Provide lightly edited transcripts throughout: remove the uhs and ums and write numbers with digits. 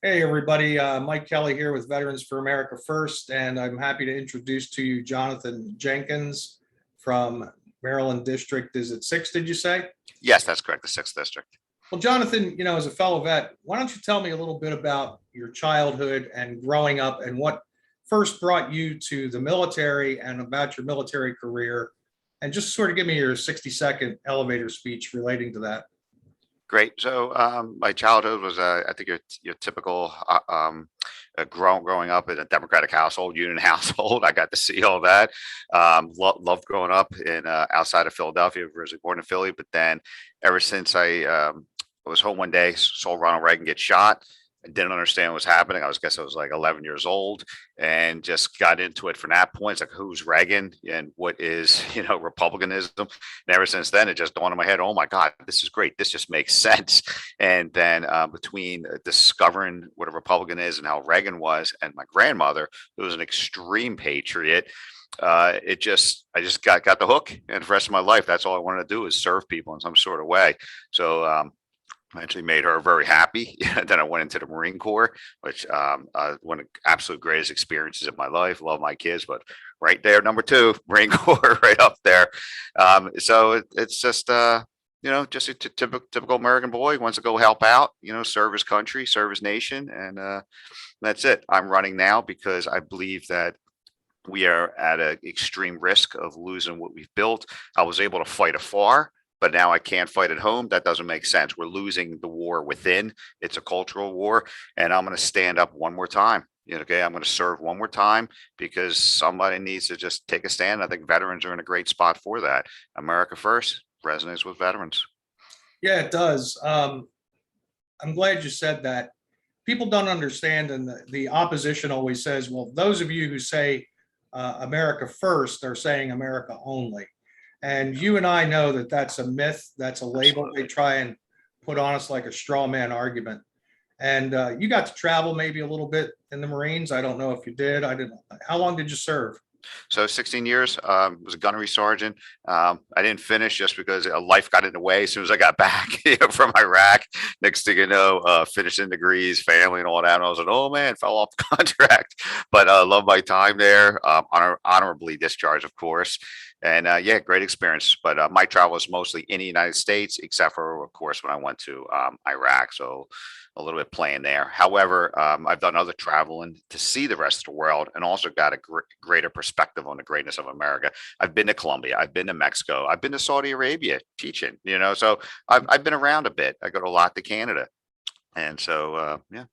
Hey, everybody. Mike Kelly here with Veterans for America First, and I'm happy to introduce to you Jonathan Jenkins from Maryland District. Is it six, did you say? Yes, that's correct. The sixth district. Well, Jonathan, as a fellow vet, why don't you tell me a little bit about your childhood and growing up and what first brought you to the military and about your military career? And just sort of give me your 60-second elevator speech relating to that. Great. So my childhood was, I think, your typical growing up in a Democratic household, union household. I got to see all that. Loved growing up in outside of Philadelphia, originally born in Philly, but then ever since I was home one day, saw Ronald Reagan get shot. I didn't understand what was happening. I was like 11 years old and just got into it from that point. It's like, who's Reagan and what is, Republicanism? And ever since then, it just dawned in my head, oh my God, this is great. This just makes sense. And then between discovering what a Republican is and how Reagan was, and my grandmother, who was an extreme patriot, I just got the hook. And for the rest of my life, that's all I wanted to do is serve people in some sort of way. So actually made her very happy. Then I went into the Marine Corps, which one of the absolute greatest experiences of my life. Love my kids, but right there, number two, Marine Corps, right up there. It's just just a typical American boy wants to go help out, serve his country, serve his nation, and that's it. I'm running now because I believe that we are at an extreme risk of losing what we've built. I was able to fight afar, but now I can't fight at home. That doesn't make sense. We're losing the war within. It's a cultural war, and I'm going to stand up one more time. Okay, I'm going to serve one more time because somebody needs to just take a stand. I think veterans are in a great spot for that. America first resonates with veterans. Yeah, it does. I'm glad you said that. People don't understand, and the opposition always says, well, those of you who say America first are saying America only. And you and I know that that's a myth. That's a label Absolutely. they try and put on us like a straw man argument. And you got to travel maybe a little bit in the Marines. I don't know if you did. I didn't. How long did you serve? So 16 years, was a gunnery sergeant. I didn't finish just because life got in the way as soon as I got back from Iraq. Next thing you know, finishing degrees, family and all that. And I was like, oh man, fell off the contract. But love my time there. Honorably discharged, of course. And yeah, great experience. But my travel was mostly in the United States, except for, of course, when I went to Iraq. So a little bit playing there. However, I've done other traveling to see the rest of the world and also got a greater perspective on the greatness of America. I've been to Colombia, I've been to Mexico, I've been to Saudi Arabia teaching, so I've been around a bit. I go to a lot to Canada. And so, yeah.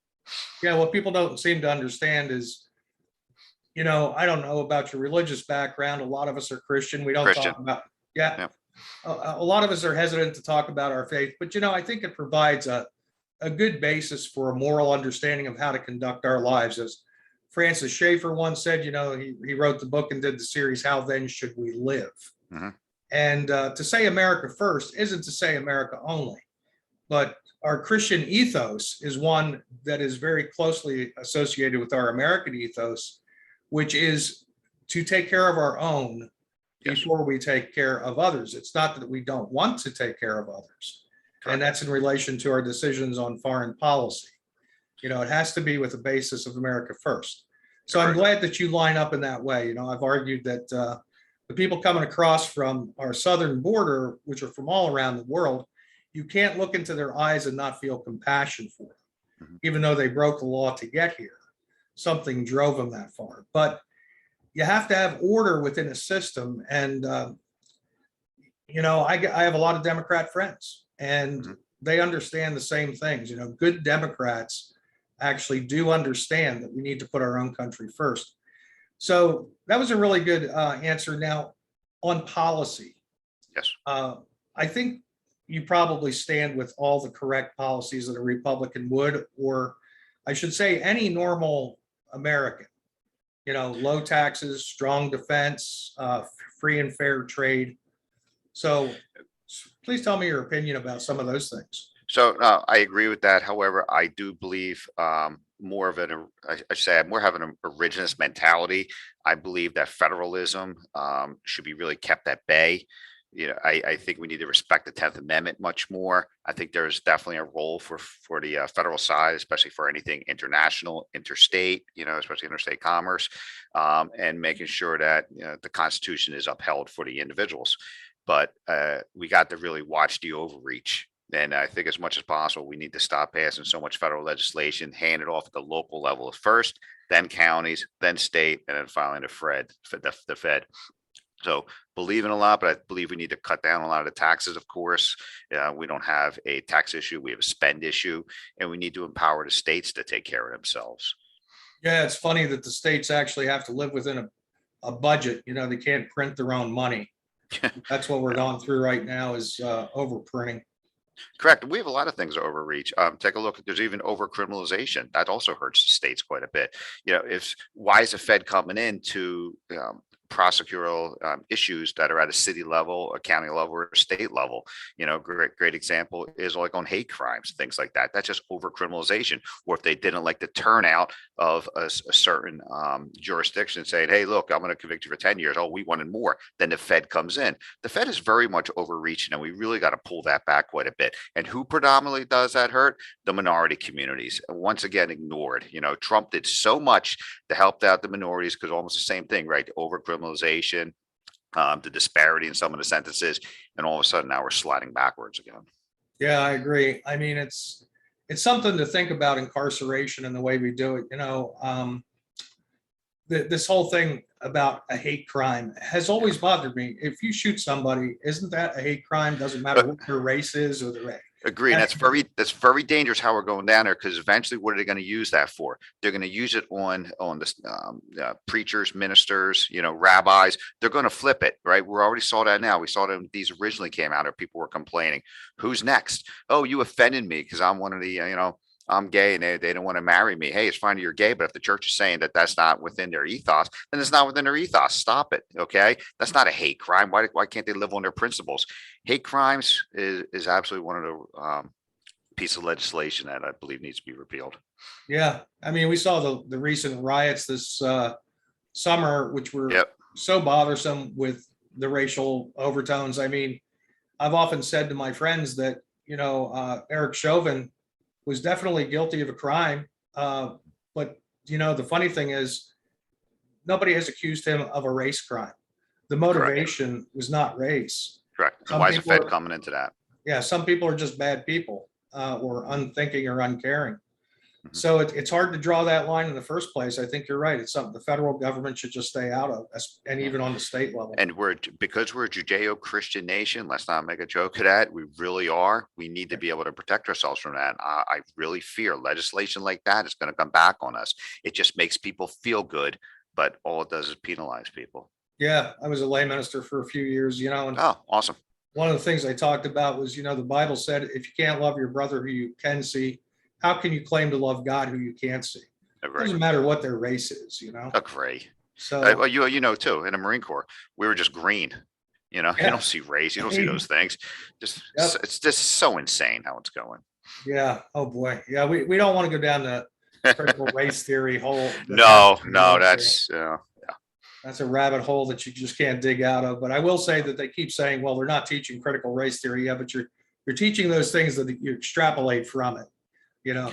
Yeah, what people don't seem to understand is, I don't know about your religious background. A lot of us are Christian. We don't Christian. talk about, yeah, Yeah. a lot of us are hesitant to talk about our faith, but I think it provides a good basis for a moral understanding of how to conduct our lives. As Francis Schaeffer once said, he wrote the book and did the series, How Then Should We Live? Mm-hmm. And to say America first isn't to say America only, but our Christian ethos is one that is very closely associated with our American ethos, which is to take care of our own Yes. before we take care of others. It's not that we don't want to take care of others. Correct. And that's in relation to our decisions on foreign policy. It has to be with the basis of America first. So I'm glad that you line up in that way. I've argued that the people coming across from our southern border, which are from all around the world, you can't look into their eyes and not feel compassion for them, Mhm. even though they broke the law to get here. Something drove them that far. But you have to have order within a system. And, I have a lot of Democrat friends, and Mhm. they understand the same things. Good Democrats actually do understand that we need to put our own country first. So that was a really good answer. Now, on policy, Yes. I think you probably stand with all the correct policies that a Republican would, or I should say, any normal American. Low taxes, strong defense, free and fair trade. So please tell me your opinion about some of those things. So I agree with that. However, I do believe more of an, I say, I more have an originalist mentality. I believe that federalism should be really kept at bay. I think we need to respect the 10th Amendment much more. I think there's definitely a role for the federal side, especially for anything international, interstate, especially interstate commerce, and making sure that the Constitution is upheld for the individuals. But we got to really watch the overreach. And I think as much as possible, we need to stop passing so much federal legislation, hand it off at the local level first, then counties, then state, and then finally the Fed. So believe in a lot, but I believe we need to cut down a lot of the taxes, of course. We don't have a tax issue, we have a spend issue, and we need to empower the states to take care of themselves. Yeah, it's funny that the states actually have to live within a budget. They can't print their own money. That's what we're going through right now is overprinting. Correct. We have a lot of things overreach. Take a look. There's even over criminalization that also hurts the states quite a bit. Why is the Fed coming in to prosecutorial issues that are at a city level, a county level, or a state level? Great example is like on hate crimes, things like that. That's just over criminalization. Or if they didn't like the turnout of a certain jurisdiction saying, hey, look, I'm going to convict you for 10 years. Oh, we wanted more. Then the Fed comes in. The Fed is very much overreaching, and we really got to pull that back quite a bit. And who predominantly does that hurt? The minority communities. Once again, ignored. Trump did so much to help out the minorities because almost the same thing, right? Over criminalization, the disparity in some of the sentences, and all of a sudden now we're sliding backwards again. Yeah, I agree. I mean, it's something to think about, incarceration and the way we do it. This whole thing about a hate crime has always bothered me. If you shoot somebody, isn't that a hate crime? Doesn't matter what their race is or their Agree. And that's very dangerous how we're going down there, because eventually what are they going to use that for? They're going to use it on the preachers, ministers, rabbis. They're going to flip it, right? We already saw that now. We saw that when these originally came out, or people were complaining. Who's next? Oh, you offended me because I'm one of the, I'm gay and they don't want to marry me. Hey, it's fine you're gay, but if the church is saying that that's not within their ethos, then it's not within their ethos. Stop it. Okay. That's not a hate crime. Why can't they live on their principles? Hate crimes is absolutely one of the piece of legislation that I believe needs to be repealed. Yeah. I mean, we saw the recent riots this summer, which were so bothersome with the racial overtones. I mean, I've often said to my friends that, Eric Chauvin was definitely guilty of a crime. But, the funny thing is nobody has accused him of a race crime. The motivation was not race. Correct. And why is the Fed coming into that? Yeah. Some people are just bad people or unthinking or uncaring. So it's hard to draw that line in the first place. I think you're right. It's something the federal government should just stay out of, and even on the state level. And because we're a Judeo-Christian nation, let's not make a joke of that. We really are. We need to be able to protect ourselves from that. I really fear legislation like that is going to come back on us. It just makes people feel good, but all it does is penalize people. Yeah, I was a lay minister for a few years, and oh, awesome. One of the things I talked about was, the Bible said, if you can't love your brother who you can see, how can you claim to love God who you can't see? It doesn't matter what their race is, Agree. So well, too, in the Marine Corps, we were just green. You don't see race, you don't see those things. It's just so insane how it's going. Yeah. Oh boy. Yeah. We don't want to go down the critical race theory hole. No, that's that's a rabbit hole that you just can't dig out of. But I will say that they keep saying, well, they're not teaching critical race theory. Yeah, but you're teaching those things that you extrapolate from it.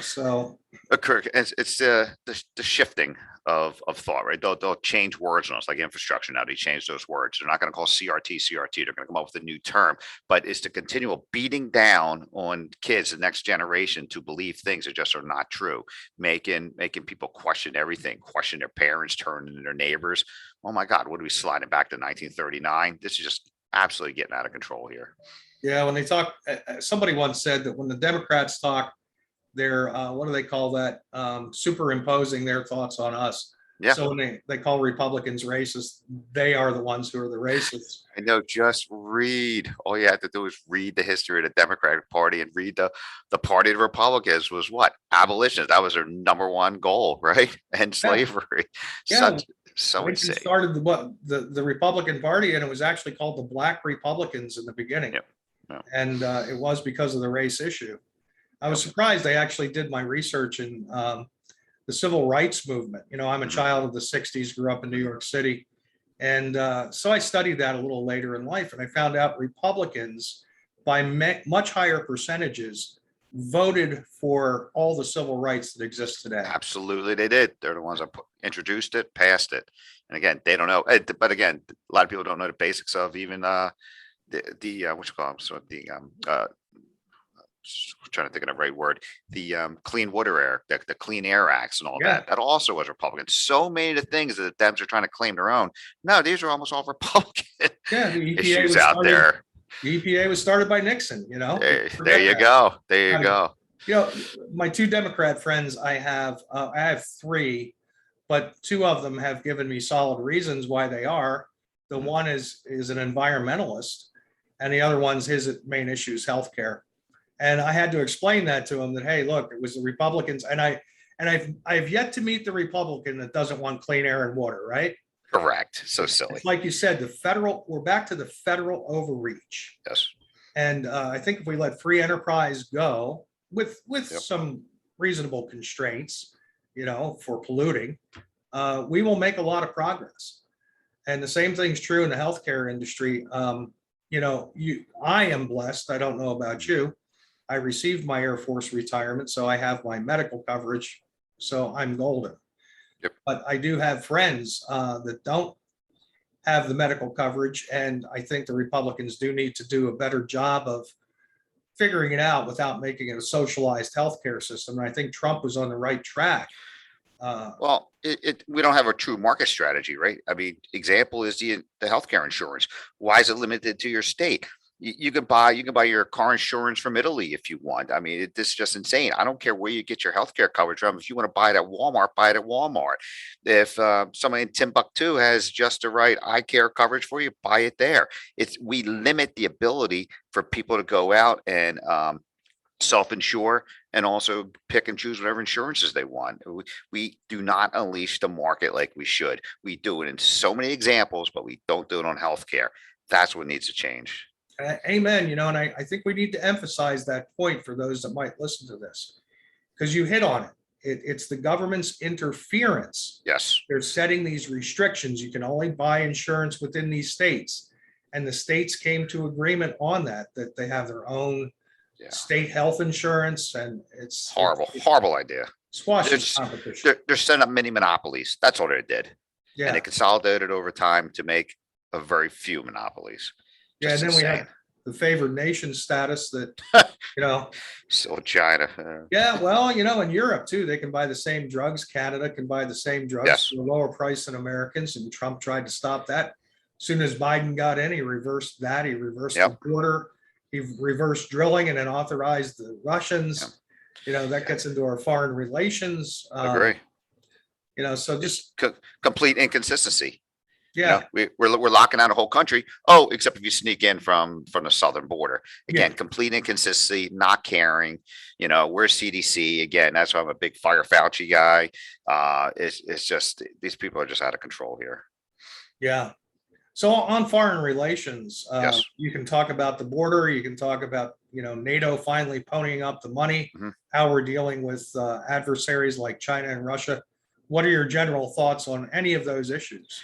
So Kirk, it's the shifting of thought, right? They'll change words on us, like infrastructure. Now they change those words. They're not going to call CRT. They're going to come up with a new term. But it's the continual beating down on kids, the next generation, to believe things that just are not true, making people question everything, question their parents, turning to their neighbors. Oh my God, what are we sliding back to 1939? This is just absolutely getting out of control here. Yeah, when they talk, somebody once said that when the Democrats talk, they're what do they call that? Superimposing their thoughts on us. Yeah. So when they call Republicans racist, they are the ones who are the racists. I know. Just read. All you have to do is read the history of the Democratic Party and read the party of the Republicans was what? Abolitionists. That was their number one goal, right? And slavery. Yeah. So insane. Started the Republican Party, and it was actually called the Black Republicans in the beginning. Yeah. And it was because of the race issue. I was surprised. I actually did my research in the civil rights movement. I'm a child of the 60s, grew up in New York City. And so I studied that a little later in life, and I found out Republicans, by much higher percentages, voted for all the civil rights that exist today. Absolutely, they did. They're the ones that introduced it, passed it. And again, they don't know. But again, a lot of people don't know the basics of even what you call them. So trying to think of the right word, the Clean Water Air, the Clean Air Acts and all Yeah. that. That also was Republican. So many of the things that the Dems are trying to claim their own. No, these are almost all Republican Yeah, the EPA issues was out started, there. the EPA was started by Nixon, you know. There you go. There you go. You know, my two Democrat friends I have three, but two of them have given me solid reasons why they are. The one is an environmentalist, and the other one's his main issue is healthcare. And I had to explain that to him that, hey, look, it was the Republicans, and I've yet to meet the Republican that doesn't want clean air and water, right? Correct. So silly. It's like you said, we're back to the federal overreach. Yes. And I think if we let free enterprise go with Yep. some reasonable constraints, you know, for polluting, we will make a lot of progress. And the same thing's true in the healthcare industry. You know, I am blessed. I don't know about you. I received my Air Force retirement, so I have my medical coverage. So I'm golden. Yep. But I do have friends that don't have the medical coverage, and I think the Republicans do need to do a better job of figuring it out without making it a socialized healthcare system. And I think Trump was on the right track. Well, we don't have a true market strategy, right? I mean, example is the healthcare insurance. Why is it limited to your state? You can buy your car insurance from Italy if you want. I mean, this is just insane. I don't care where you get your healthcare coverage from. If you want to buy it at Walmart, buy it at Walmart. If somebody in Timbuktu has just the right eye care coverage for you, buy it there. We limit the ability for people to go out and self-insure and also pick and choose whatever insurances they want. We do not unleash the market like we should. We do it in so many examples, but we don't do it on healthcare. That's what needs to change. Amen. You know, and I think we need to emphasize that point for those that might listen to this, because you hit on it. It's the government's interference. Yes. They're setting these restrictions. You can only buy insurance within these states. And the states came to agreement on that they have their own state health insurance, and it's horrible idea. Squashing competition. They're setting up mini monopolies. That's all they did. Yeah. And they consolidated over time to make a very few monopolies. Yeah, and then we had the favored nation status that, you know. So China. Yeah, well, you know, in Europe too, they can buy the same drugs. Canada can buy the same drugs for a lower price than Americans, and Trump tried to stop that. As soon as Biden got in, he reversed that. He reversed the border. He reversed drilling and then authorized the Russians. You know, that gets into our foreign relations. Agree. You know, so just complete inconsistency. Yeah, you know, we're locking out a whole country. Oh, except if you sneak in from the southern border. Again, complete inconsistency, not caring. You know, we're CDC again. That's why I'm a big Fire Fauci guy. It's just these people are just out of control here. Yeah. So on foreign relations, you can talk about the border. You can talk about, you know, NATO finally ponying up the money. How we're dealing with adversaries like China and Russia. What are your general thoughts on any of those issues?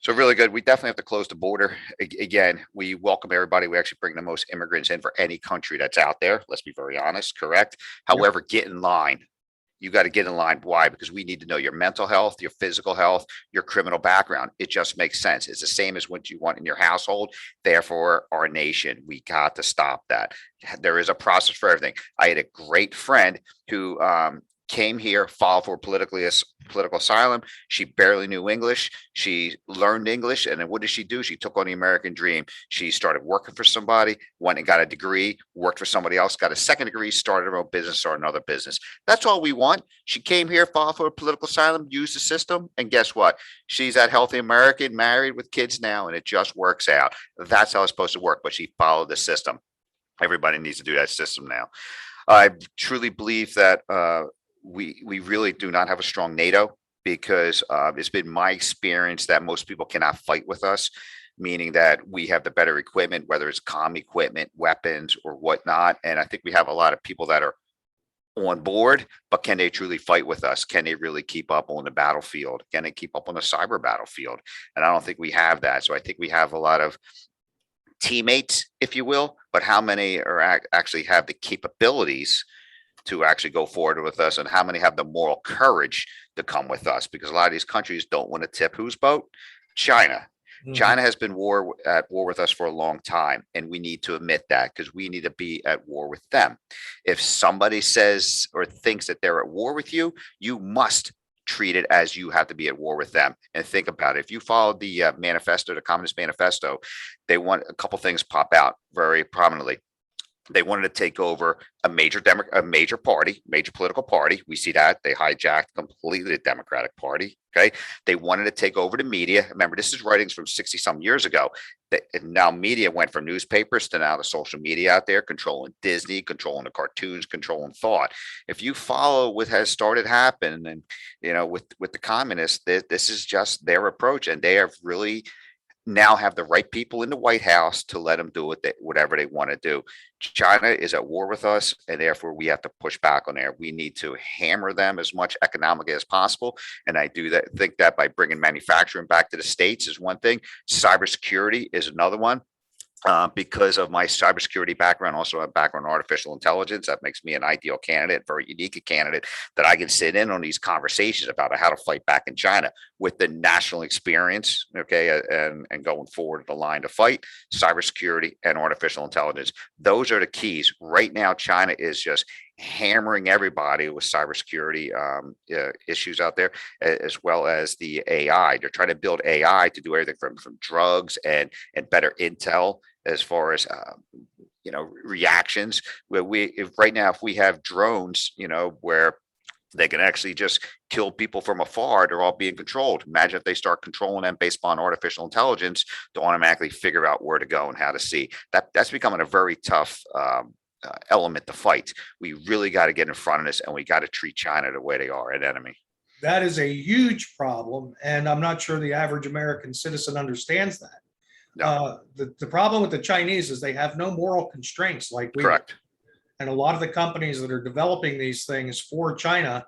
So really good. We definitely have to close the border. Again, we welcome everybody. We actually bring the most immigrants in for any country that's out there. Let's be very honest, correct? However, get in line. You got to get in line. Why? Because we need to know your mental health, your physical health, your criminal background. It just makes sense. It's the same as what you want in your household. Therefore, our nation, we got to stop that. There is a process for everything. I had a great friend who came here, filed for political asylum. She barely knew English. She learned English. And then what did she do? She took on the American dream. She started working for somebody, went and got a degree, worked for somebody else, got a second degree, started her own business or another business. That's all we want. She came here, filed for political asylum, used the system. And guess what? She's that healthy American, married with kids now, and it just works out. That's how it's supposed to work. But she followed the system. Everybody needs to do that system now. I truly believe that we really do not have a strong NATO, because it's been my experience that most people cannot fight with us, meaning that we have the better equipment, whether it's comm equipment, weapons, or whatnot. And I think we have a lot of people that are on board, but can they truly fight with us? Can they really keep up on the battlefield? Can they keep up on the cyber battlefield? And I don't think we have that. So I think we have a lot of teammates, if you will, but how many are actually have the capabilities to actually go forward with us, and how many have the moral courage to come with us? Because a lot of these countries don't want to tip whose boat? China. Mhm. China has been at war with us for a long time, and we need to admit that, because we need to be at war with them. If somebody says or thinks that they're at war with you, you must treat it as you have to be at war with them. And think about it. If you follow the manifesto, the Communist Manifesto, they want a couple things pop out very prominently. They wanted to take over a major party, major political party. We see that they hijacked completely the Democratic Party. Okay, they wanted to take over the media. Remember, this is writings from 60 some years ago. That now media went from newspapers to now the social media out there, controlling Disney, controlling the cartoons, controlling thought. If you follow what has started happening, and with the communists, this is just their approach, and they have really now have the right people in the White House to let them do whatever they want to do. China is at war with us, and therefore we have to push back on there. We need to hammer them as much economically as possible. And I think that by bringing manufacturing back to the States is one thing. Cybersecurity is another one. Because of my cybersecurity background, also a background in artificial intelligence, that makes me an ideal candidate, very unique a candidate, that I can sit in on these conversations about how to fight back in China with the national experience, okay, and going forward the line to fight cybersecurity and artificial intelligence. Those are the keys. Right now, China is just hammering everybody with cybersecurity issues out there, as well as the AI. They're trying to build AI to do everything from drugs and better intel as far as reactions. Where right now, if we have drones, where they can actually just kill people from afar, they're all being controlled. Imagine if they start controlling them based upon artificial intelligence to automatically figure out where to go and how to see. That's becoming a very tough element to fight. We really got to get in front of this, and we got to treat China the way they are, an enemy. That is a huge problem, and I'm not sure the average American citizen understands that. No. The problem with the Chinese is they have no moral constraints like we do. Correct. And a lot of the companies that are developing these things for China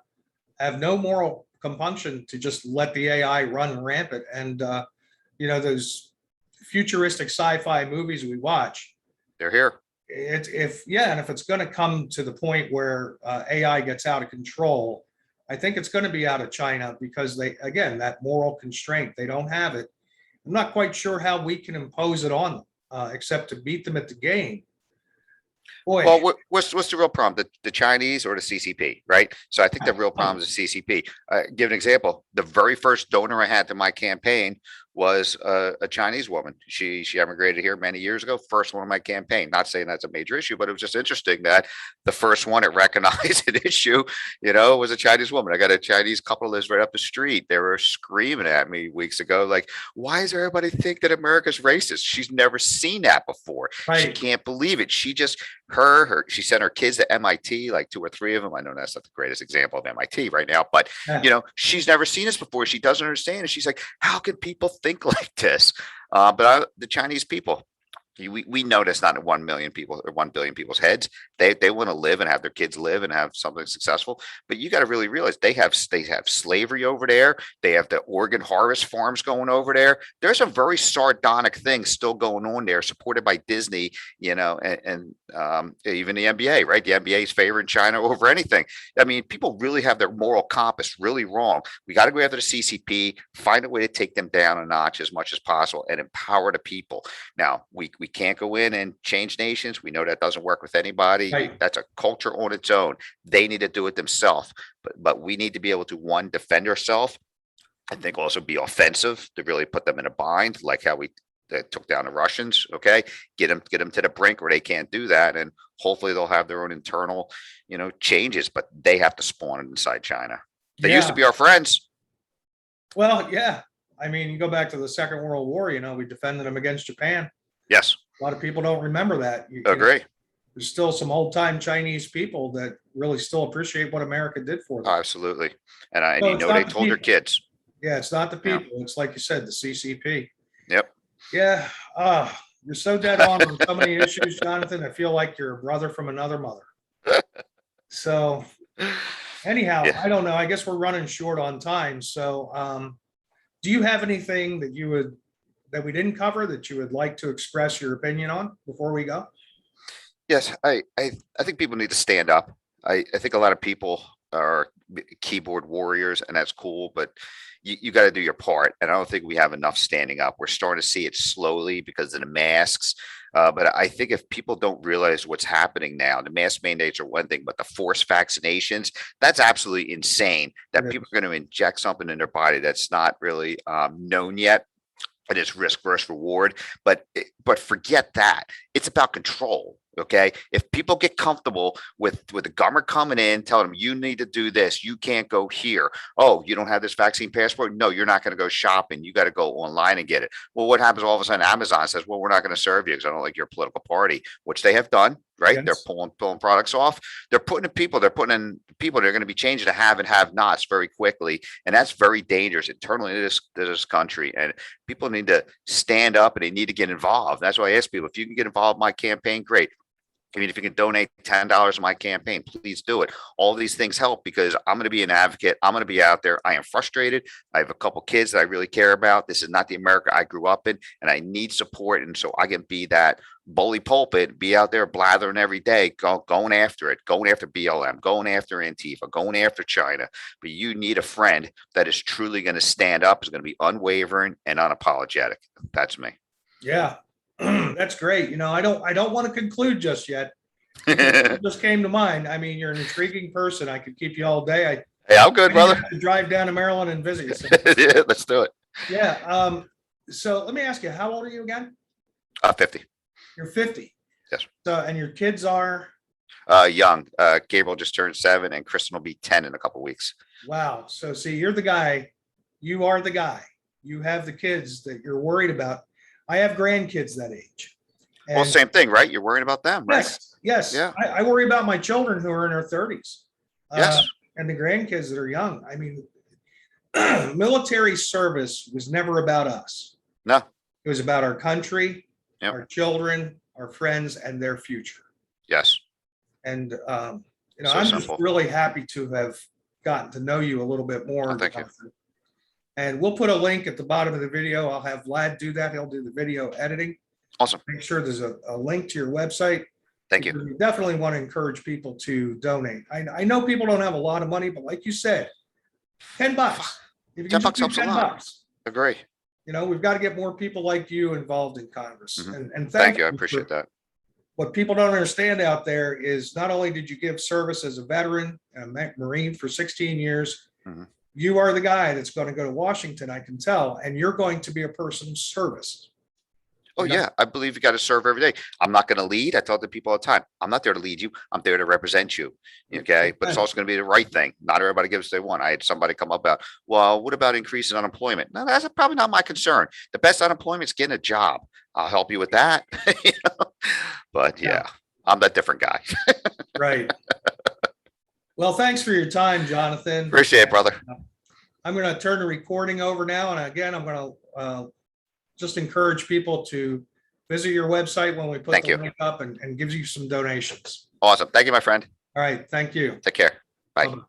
have no moral compunction to just let the AI run rampant. And those futuristic sci-fi movies we watch, They're here. and if it's going to come to the point where AI gets out of control, I think it's going to be out of China, because that moral constraint, they don't have it. I'm not quite sure how we can impose it on them, except to beat them at the game. Boy. Well, what's the real problem? The Chinese or the CCP, right? So I think the real problem is the CCP. Give an example. The very first donor I had to my campaign was a Chinese woman. She emigrated here many years ago. First one on my campaign. Not saying that's a major issue, but it was just interesting that the first one that recognized an issue, was a Chinese woman. I got a Chinese couple lives right up the street. They were screaming at me weeks ago, like, "Why does everybody think that America's racist?" She's never seen that before. Right. She can't believe it. She just she sent her kids to MIT, like 2 or 3 of them. I know that's not the greatest example of MIT right now, but she's never seen this before. She doesn't understand, and she's like, "How can people think like this?" But the Chinese people, we know that's not 1 million people or 1 billion people's heads. They want to live and have their kids live and have something successful. But you got to really realize they have slavery over there. They have the organ harvest farms going over there. There's a very sardonic thing still going on there, supported by Disney, and even the NBA, right? The NBA is favoring China over anything. I mean, people really have their moral compass really wrong. We got to go after the CCP, find a way to take them down a notch as much as possible, and empower the people. Now, we can't go in and change nations. We know that doesn't work with anybody. Right. That's a culture on its own. They need to do it themselves. But we need to be able to, one, defend ourselves. I think also be offensive to really put them in a bind, like how we took down the Russians. Okay, get them to the brink where they can't do that, and hopefully they'll have their own internal, changes. But they have to spawn inside China. They used to be our friends. Well, yeah. I mean, you go back to the Second World War. We defended them against Japan. Yes. A lot of people don't remember that. Agree. There's still some old time Chinese people that really still appreciate what America did for them. Absolutely. And So they told their kids. Yeah, it's not the Yeah. people. It's like you said, the CCP. Yep. Yeah. You're so dead on so many issues, Jonathan. I feel like you're a brother from another mother. So anyhow, Yeah. I don't know. I guess we're running short on time. So do you have anything that we didn't cover that you would like to express your opinion on before we go? Yes, I think people need to stand up. I think a lot of people are keyboard warriors, and that's cool, but you got to do your part. And I don't think we have enough standing up. We're starting to see it slowly because of the masks. But I think if people don't realize what's happening now, the mask mandates are one thing, but the forced vaccinations, that's absolutely insane that It people is. are going to inject something in their body that's not really known yet. It is risk versus reward, but forget that. It's about control. Okay, if people get comfortable with the government coming in, telling them you need to do this, you can't go here. Oh, you don't have this vaccine passport? No, you're not going to go shopping. You got to go online and get it. Well, what happens all of a sudden? Amazon says, "Well, we're not going to serve you because I don't like your political party," which they have done. Right? They're Yes. pulling products off. They're putting in people. They're putting in people. They're going to be changing to have and have nots very quickly, and that's very dangerous internally to this country. And people need to stand up and they need to get involved. That's why I ask people, if you can get involved in my campaign, great. I mean, if you can donate $10 to my campaign, please do it. All these things help because I'm going to be an advocate. I'm going to be out there. I am frustrated. I have a couple kids that I really care about. This is not the America I grew up in, and I need support. And so I can be that bully pulpit, be out there blathering every day, going after it, going after BLM, going after Antifa, going after China. But you need a friend that is truly going to stand up, is going to be unwavering and unapologetic. That's me. Yeah. That's great. I don't want to conclude just yet. It just came to mind. I mean, you're an intriguing person. I could keep you all day. Hey, I'm good, I brother. have to drive down to Maryland and visit you sometime. Yeah, let's do it. Yeah. So let me ask you, how old are you again? 50. You're 50. Yes. So, and your kids are, Young. Gabriel just turned 7, and Kristen will be 10 in a couple weeks. wow. So see, you're the guy. You are the guy. You have the kids that you're worried about. I have grandkids that age. Well, And same thing, right? You're worrying about them, right? yes, yes. Yeah. I worry about my children who are in their 30s. Yes. And the grandkids that are young. I mean, military service was never about us. No. It was about our country, Yep. our children, our friends, and their future. Yes. And So I'm just simple. really happy to have gotten to know you a little bit more. Oh, thank you. Jonathan. And we'll put a link at the bottom of the video. I'll have Vlad do that. He'll do the video editing. Awesome. Make sure there's a link to your website. Thank you. We definitely want to encourage people to donate. I know people don't have a lot of money, but like you said, $10. If you can 10 just bucks do helps a lot. $10, Agree. we've got to get more people like you involved in Congress. Mhm. And Thank you. I for- appreciate that. What people don't understand out there is not only did you give service as a veteran, a Marine for 16 years, Mhm. you are the guy that's going to go to Washington, I can tell, and you're going to be a person of service. Oh, You know? yeah. I believe you got to serve every day. I'm not going to lead. I tell the people all the time, I'm not there to lead you. I'm there to represent you. Okay. But it's Okay. also going to be the right thing. Not everybody gives what they want. I had somebody come up about, well, what about increasing unemployment? No, that's probably not my concern. The best unemployment is getting a job. I'll help you with that. You know? But Yeah. yeah, I'm that different guy. Right. Well, thanks for your time, Jonathan. Appreciate it, brother. I'm going to turn the recording over now. And again, I'm going to just encourage people to visit your website when we put Thank the you. link up and gives you some donations. Awesome. Thank you, my friend. All right. Thank you. Take care. Bye. Bye-bye.